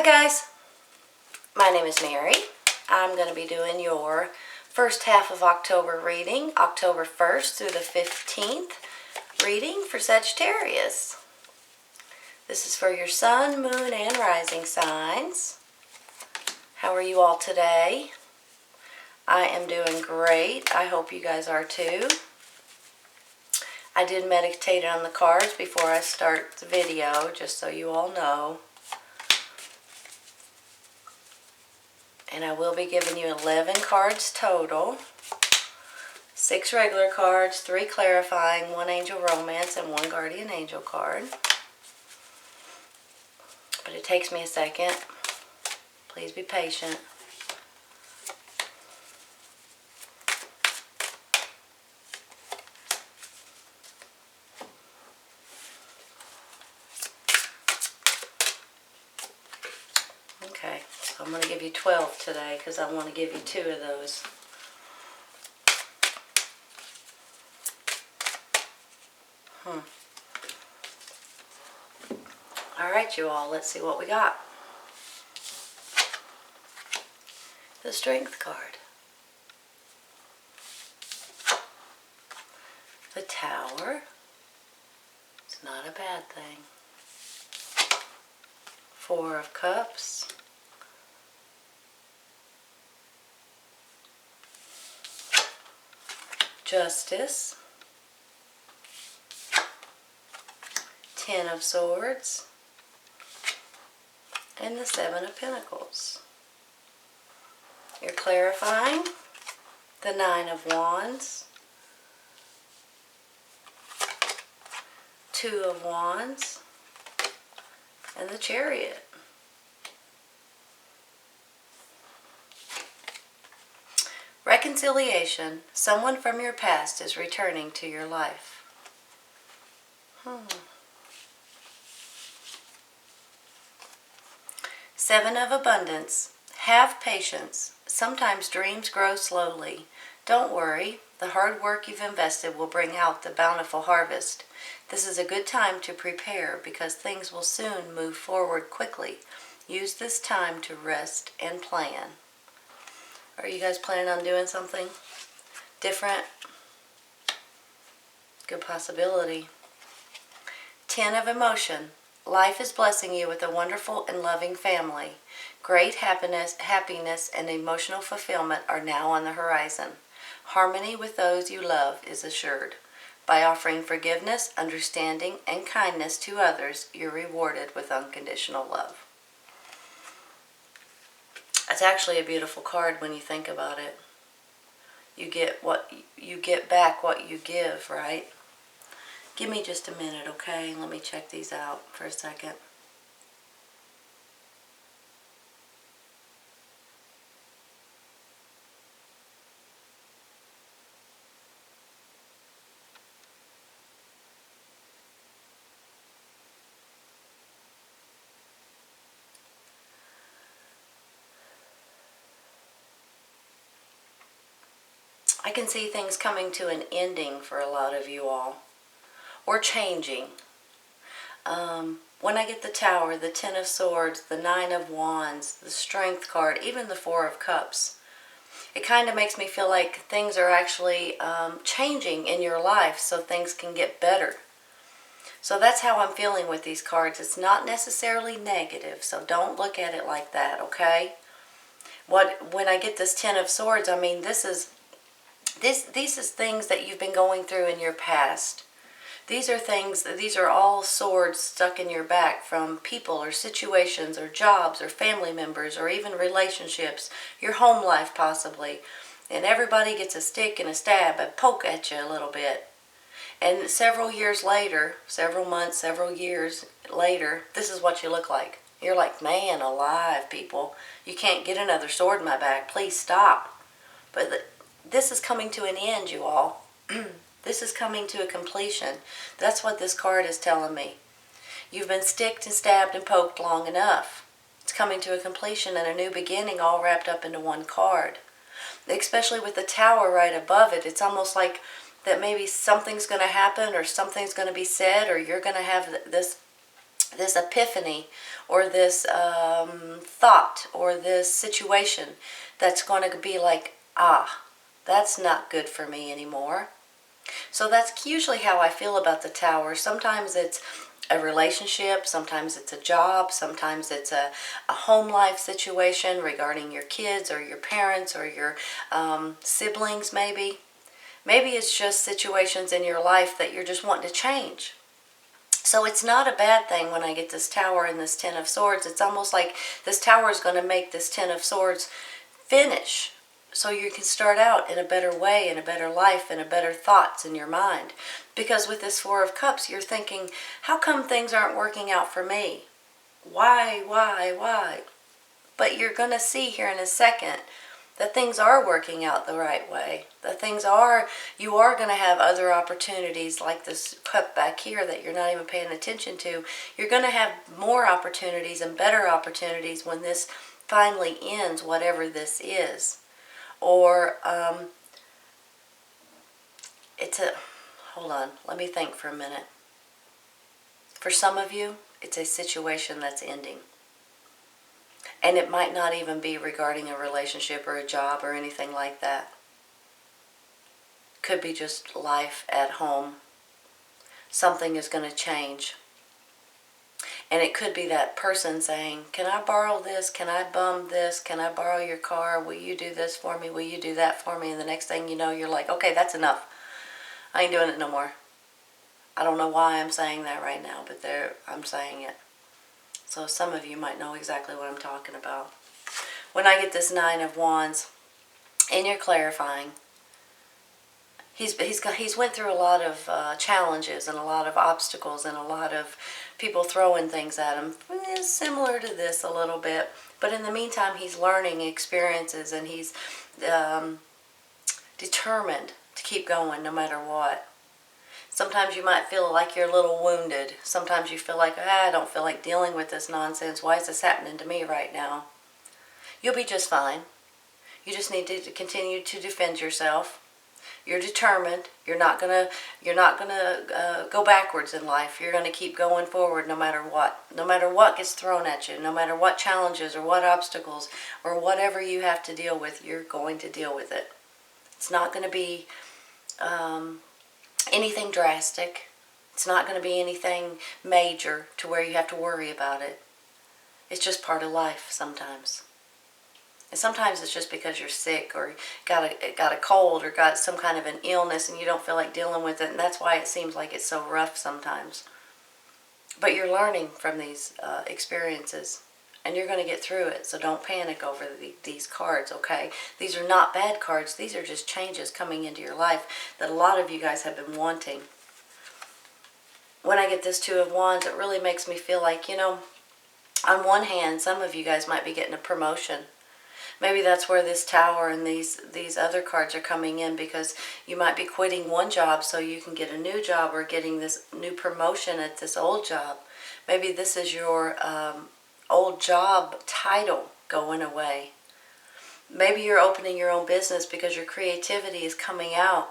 guys, my name is Mary. I'm going to be doing your first half of October reading, October 1st through the 15th reading for Sagittarius. This is for your sun, moon, and rising signs. How are you all today? I am doing great. I hope you guys are too. I did meditate on the cards before I start the video, just so you all know. And I will be giving you 11 cards total. 6 regular cards, 3 clarifying, 1 angel romance, and 1 guardian angel card. But it takes me a second. Please be patient. Okay, so I'm going to give you 12 today because I want to give you 2 of those. Alright, you all, let's see what we got. The Strength card. The Tower. It's not a bad thing. 4 of Cups. Justice. 10 of Swords. And the 7 of Pentacles. You're clarifying. The 9 of Wands. 2 of Wands. And the Chariot. Reconciliation. Someone from your past is returning to your life. Seven of Abundance. Have patience. Sometimes dreams grow slowly. Don't worry. The hard work you've invested will bring out the bountiful harvest. This is a good time to prepare because things will soon move forward quickly. Use this time to rest and plan. Are you guys planning on doing something different? Good possibility. 10 of Emotion. Life is blessing you with a wonderful and loving family. Great happiness and emotional fulfillment are now on the horizon. Harmony with those you love is assured. By offering forgiveness, understanding, and kindness to others, you're rewarded with unconditional love. It's actually a beautiful card when you think about it. You get back what you give, right? Give me just a minute, okay? Let me check these out for a second. I can see things coming to an ending for a lot of you all. Or changing. When I get the Tower, the 10 of Swords, the 9 of Wands, the Strength card, even the 4 of Cups, it kind of makes me feel like things are actually changing in your life so things can get better. So that's how I'm feeling with these cards. It's not necessarily negative, so don't look at it like that, okay? When I get this 10 of Swords, I mean, these is things that you've been going through in your past. These are all swords stuck in your back from people or situations or jobs or family members or even relationships, your home life possibly. And everybody gets a stick and a stab, a poke at you a little bit. And several years later, several months, several years later, this is what you look like. You're like, man alive, people. You can't get another sword in my back. Please stop. But this is coming to an end, you all. This is coming to a completion. That's what this card is telling me. You've been sticked and stabbed and poked long enough. It's coming to a completion and a new beginning all wrapped up into one card. Especially with the Tower right above it. It's almost like that maybe something's going to happen or something's going to be said or you're going to have this this epiphany or this thought or this situation that's going to be like, ah, that's not good for me anymore. So that's usually how I feel about the Tower. Sometimes it's a relationship, sometimes it's a job, sometimes it's a home life situation regarding your kids or your parents or your siblings maybe. Maybe it's just situations in your life that you're just wanting to change. So it's not a bad thing when I get this Tower and this Ten of Swords. It's almost like this Tower is going to make this Ten of Swords finish. So you can start out in a better way, in a better life, in a better thoughts in your mind. Because with this Four of Cups, you're thinking, how come things aren't working out for me? Why? But you're going to see here in a second that things are working out the right way. That you are going to have other opportunities like this cup back here that you're not even paying attention to. You're going to have more opportunities and better opportunities when this finally ends, whatever this is. Or hold on, let me think for a minute. For some of you, it's a situation that's ending. And it might not even be regarding a relationship or a job or anything like that. Could be just life at home. Something is going to change. And it could be that person saying, can I borrow this? Can I bum this? Can I borrow your car? Will you do this for me? Will you do that for me? And the next thing you know, you're like, okay, that's enough. I ain't doing it no more. I don't know why I'm saying that right now, but I'm saying it. So some of you might know exactly what I'm talking about. When I get this Nine of Wands, and you're clarifying, he's went through a lot of challenges and a lot of obstacles and a lot of people throwing things at him. It's similar to this a little bit, but in the meantime, he's learning experiences and he's determined to keep going no matter what. Sometimes you might feel like you're a little wounded. Sometimes you feel like, I don't feel like dealing with this nonsense. Why is this happening to me right now? You'll be just fine. You just need to continue to defend yourself. You're determined. You're not gonna go backwards in life. You're gonna keep going forward no matter what. No matter what gets thrown at you. No matter what challenges or what obstacles or whatever you have to deal with, you're going to deal with it. It's not going to be anything drastic. It's not going to be anything major to where you have to worry about it. It's just part of life sometimes. And sometimes it's just because you're sick or got a cold or got some kind of an illness and you don't feel like dealing with it, and that's why it seems like it's so rough sometimes. But you're learning from these experiences, and you're going to get through it, so don't panic over these cards, okay? These are not bad cards. These are just changes coming into your life that a lot of you guys have been wanting. When I get this Two of Wands, it really makes me feel like, on one hand, some of you guys might be getting a promotion. Maybe that's where this Tower and these other cards are coming in, because you might be quitting one job so you can get a new job or getting this new promotion at this old job. Maybe this is your old job title going away. Maybe you're opening your own business because your creativity is coming out.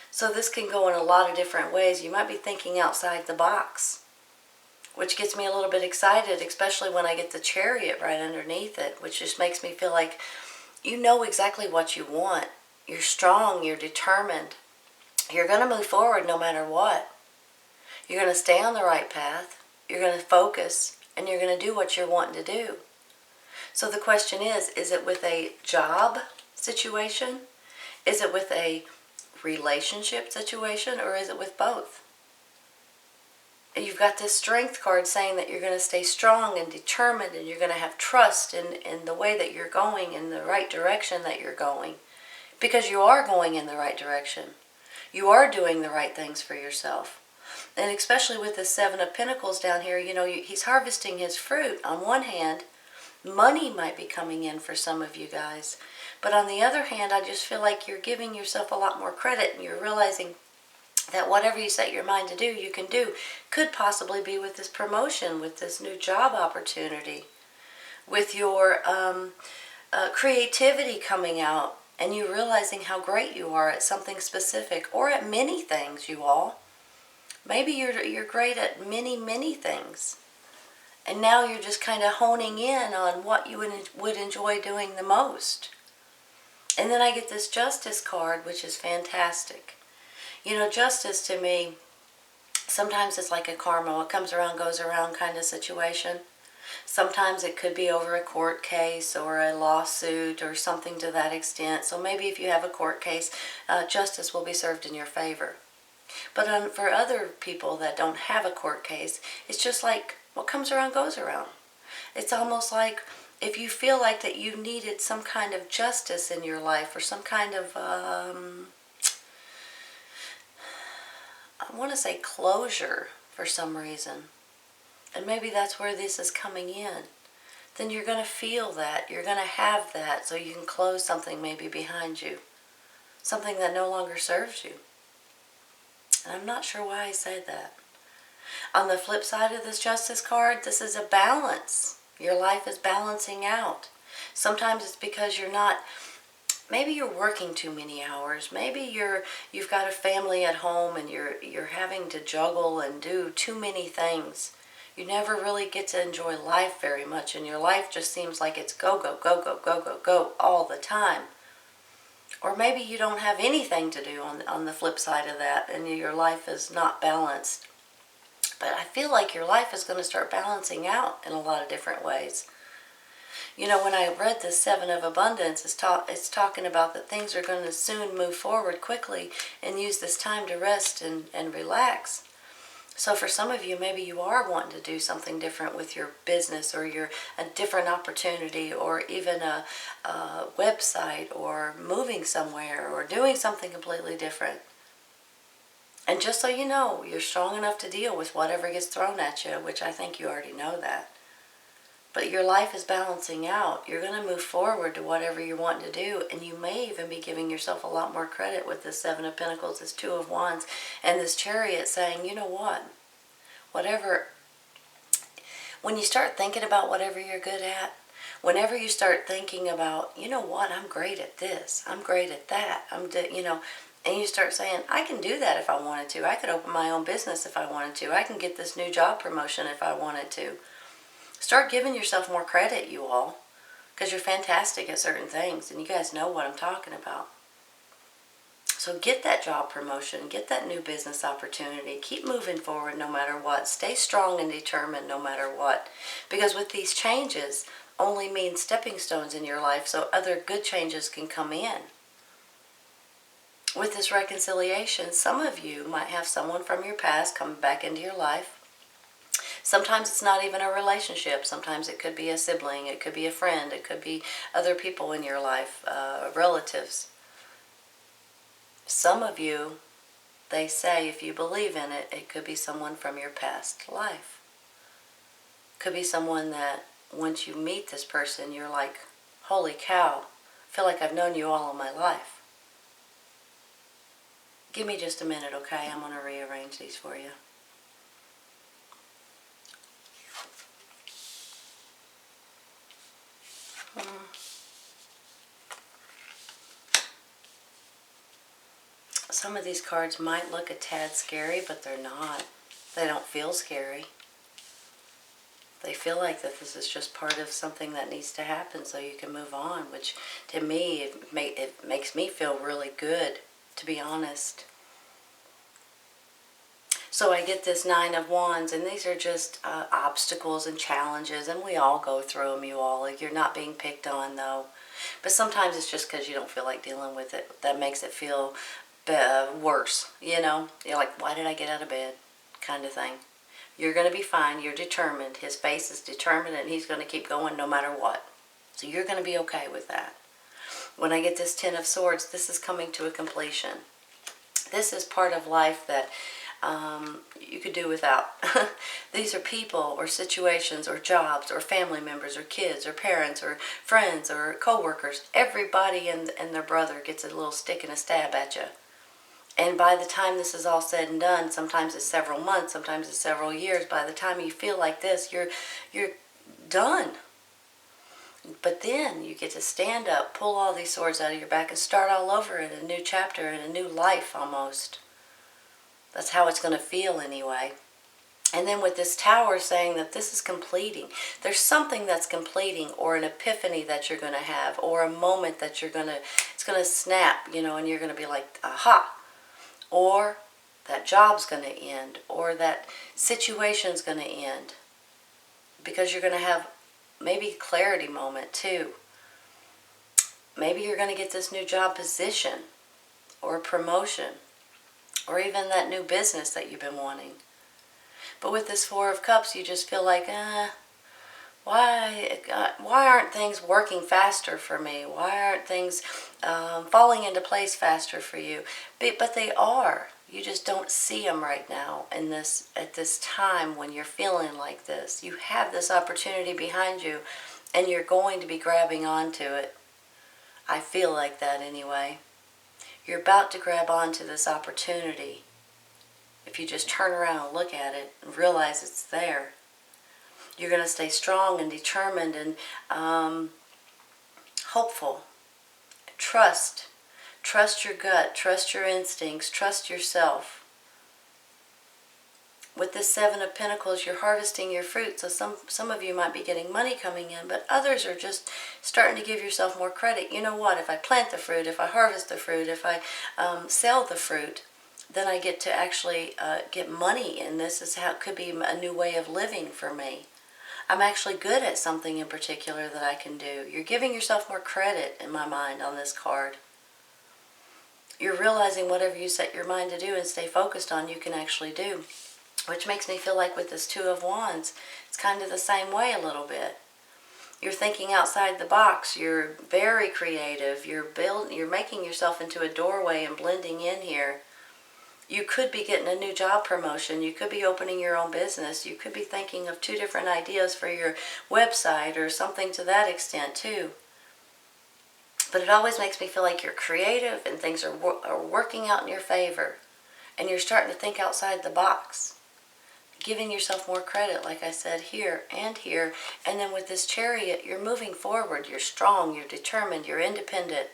So this can go in a lot of different ways. You might be thinking outside the box, which gets me a little bit excited, especially when I get the Chariot right underneath it, which just makes me feel like you know exactly what you want. You're strong, you're determined. You're going to move forward no matter what. You're going to stay on the right path. You're going to focus. And you're going to do what you're wanting to do. So the question is it with a job situation? Is it with a relationship situation? Or is it with both? You've got this Strength card saying that you're going to stay strong and determined, and you're going to have trust in the way that you're going, in the right direction that you're going. Because you are going in the right direction. You are doing the right things for yourself. And especially with the Seven of Pentacles down here, he's harvesting his fruit. On one hand, money might be coming in for some of you guys. But on the other hand, I just feel like you're giving yourself a lot more credit, and you're realizing that whatever you set your mind to do, you can do. Could possibly be with this promotion, with this new job opportunity, with your creativity coming out, and you realizing how great you are at something specific, or at many things, you all. Maybe you're great at many things. And now you're just kind of honing in on what you would enjoy doing the most. And then I get this Justice card, which is fantastic. You know, justice to me, sometimes it's like a karma, what comes around goes around kind of situation. Sometimes it could be over a court case or a lawsuit or something to that extent. So maybe if you have a court case, justice will be served in your favor. But for other people that don't have a court case, it's just like what comes around goes around. It's almost like if you feel like that you needed some kind of justice in your life or some kind of, I want to say closure for some reason, and maybe that's where this is coming in, then you're going to feel that. You're going to have that so you can close something maybe behind you, something that no longer serves you. And I'm not sure why I say that. On the flip side of this Justice card, this is a balance. Your life is balancing out. Sometimes it's because maybe you're working too many hours. Maybe you've got a family at home and you're having to juggle and do too many things. You never really get to enjoy life very much, and your life just seems like it's go, go, go, go, go, go, go all the time. Or maybe you don't have anything to do on the flip side of that, and your life is not balanced. But I feel like your life is going to start balancing out in a lot of different ways. You know, when I read the Seven of Abundance, it's talking about that things are going to soon move forward quickly and use this time to rest and relax. So for some of you, maybe you are wanting to do something different with your business, or a different opportunity, or even a website, or moving somewhere, or doing something completely different. And just so you know, you're strong enough to deal with whatever gets thrown at you, which I think you already know that. But your life is balancing out. You're going to move forward to whatever you want to do, and you may even be giving yourself a lot more credit with this Seven of Pentacles, this Two of Wands, and this Chariot, saying, you know what? When you start thinking about whatever you're good at, whenever you start thinking about, you know what, I'm great at this, I'm great at that, and you start saying, I can do that if I wanted to. I could open my own business if I wanted to. I can get this new job promotion if I wanted to. Start giving yourself more credit, you all, because you're fantastic at certain things, and you guys know what I'm talking about. So get that job promotion, get that new business opportunity, keep moving forward no matter what. Stay strong and determined no matter what. Because with these changes only mean stepping stones in your life so other good changes can come in. With this reconciliation, some of you might have someone from your past come back into your life. Sometimes it's not even a relationship. Sometimes it could be a sibling, it could be a friend, it could be other people in your life, relatives. Some of you, they say, if you believe in it, it could be someone from your past life. Could be someone that once you meet this person, you're like, holy cow, I feel like I've known you all of my life. Give me just a minute, okay? I'm going to rearrange these for you. Some of these cards might look a tad scary, but they're not. They don't feel scary. They feel like that this is just part of something that needs to happen so you can move on, which to me, it makes me feel really good, to be honest. So I get this Nine of Wands, and these are just obstacles and challenges, and we all go through them, you all. You're not being picked on, though. But sometimes it's just because you don't feel like dealing with it. That makes it feel worse, you know? You're like, why did I get out of bed? Kind of thing. You're going to be fine. You're determined. His face is determined, and he's going to keep going no matter what. So you're going to be okay with that. When I get this Ten of Swords, this is coming to a completion. This is part of life that you could do without. These are people or situations or jobs or family members or kids or parents or friends or co-workers. Everybody and their brother gets a little stick and a stab at you. And by the time this is all said and done, sometimes it's several months, sometimes it's several years. By the time you feel like this, you're done. But then you get to stand up, pull all these swords out of your back, and start all over in a new chapter, in a new life almost. That's how it's going to feel anyway. And then with this Tower saying that this is completing. There's something that's completing, or an epiphany that you're going to have, or a moment that it's going to snap, and you're going to be like, aha. Or that job's going to end, or that situation's going to end. Because you're going to have maybe a clarity moment too. Maybe you're going to get this new job position, or a promotion, or even that new business that you've been wanting. But with this Four of Cups, you just feel like, why aren't things working faster for me? Why aren't things falling into place faster for you? But they are. You just don't see them right now at this time when you're feeling like this. You have this opportunity behind you, and you're going to be grabbing onto it. I feel like that anyway. You're about to grab onto this opportunity. If you just turn around and look at it and realize it's there, you're going to stay strong and determined and hopeful. Trust your gut, trust your instincts, trust yourself. With this Seven of Pentacles, you're harvesting your fruit. So some of you might be getting money coming in, but others are just starting to give yourself more credit. You know what? If I plant the fruit, if I harvest the fruit, if I sell the fruit, then I get to actually get money, and this is how it could be a new way of living for me. I'm actually good at something in particular that I can do. You're giving yourself more credit, in my mind, on this card. You're realizing whatever you set your mind to do and stay focused on, you can actually do. Which makes me feel like with this Two of Wands, it's kind of the same way a little bit. You're thinking outside the box. You're very creative. You're making yourself into a doorway and blending in here. You could be getting a new job promotion. You could be opening your own business. You could be thinking of 2 different ideas for your website or something to that extent too. But it always makes me feel like you're creative and things are working out in your favor. And you're starting to think outside the box. Giving yourself more credit, like I said, here and here. And then with this Chariot, you're moving forward. You're strong. You're determined. You're independent.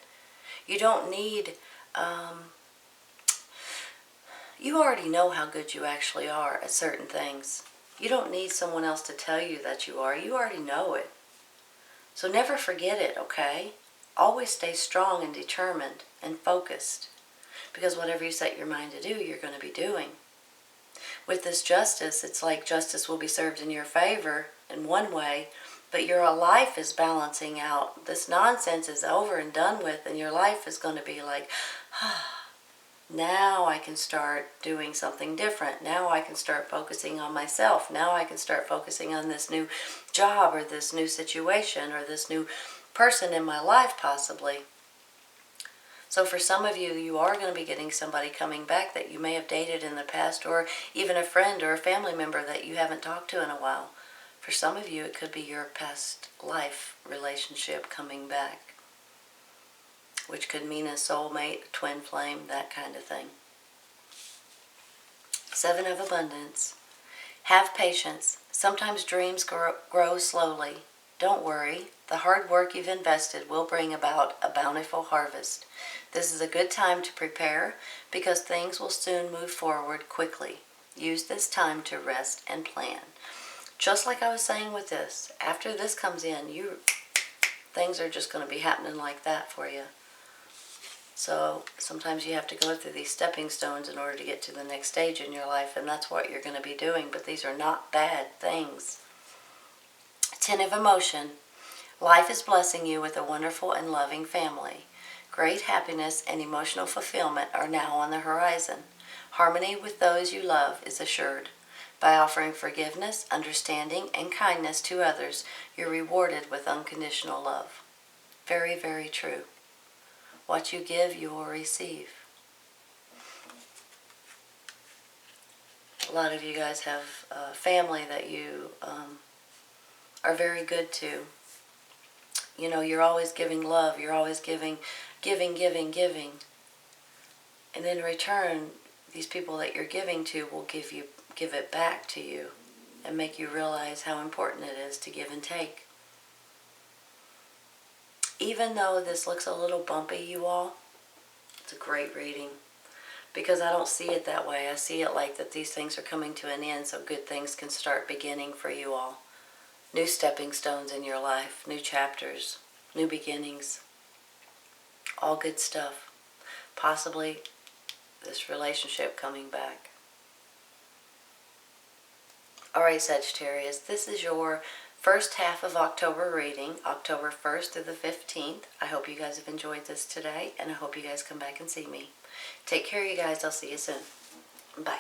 You don't need... You already know how good you actually are at certain things. You don't need someone else to tell you that you are. You already know it. So never forget it, okay? Always stay strong and determined and focused. Because whatever you set your mind to do, you're going to be doing. With this Justice, it's like justice will be served in your favor in one way, but your life is balancing out. This nonsense is over and done with, and your life is going to be like, now I can start doing something different. Now I can start focusing on myself. Now I can start focusing on this new job or this new situation or this new person in my life possibly. So for some of you, you are going to be getting somebody coming back that you may have dated in the past, or even a friend or a family member that you haven't talked to in a while. For some of you, it could be your past life relationship coming back, which could mean a soulmate, twin flame, that kind of thing. Seven of Abundance. Have patience. Sometimes dreams grow slowly. Don't worry. The hard work you've invested will bring about a bountiful harvest. This is a good time to prepare because things will soon move forward quickly. Use this time to rest and plan. Just like I was saying with this, after this comes in, things are just going to be happening like that for you. So sometimes you have to go through these stepping stones in order to get to the next stage in your life, and that's what you're going to be doing, but these are not bad things. 10 of Emotion. Life is blessing you with a wonderful and loving family. Great happiness and emotional fulfillment are now on the horizon. Harmony with those you love is assured. By offering forgiveness, understanding, and kindness to others, you're rewarded with unconditional love. Very, very true. What you give, you will receive. A lot of you guys have family that you are very good to. You know, you're always giving love. You're always giving. And in return, these people that you're giving to will give it back to you and make you realize how important it is to give and take. Even though this looks a little bumpy, you all, it's a great reading. because I don't see it that way. I see it like that these things are coming to an end so good things can start beginning for you all. New stepping stones in your life, new chapters, new beginnings, all good stuff. Possibly this relationship coming back. Alright, Sagittarius, this is your first half of October reading, October 1st through the 15th. I hope you guys have enjoyed this today, and I hope you guys come back and see me. Take care, you guys. I'll see you soon. Bye.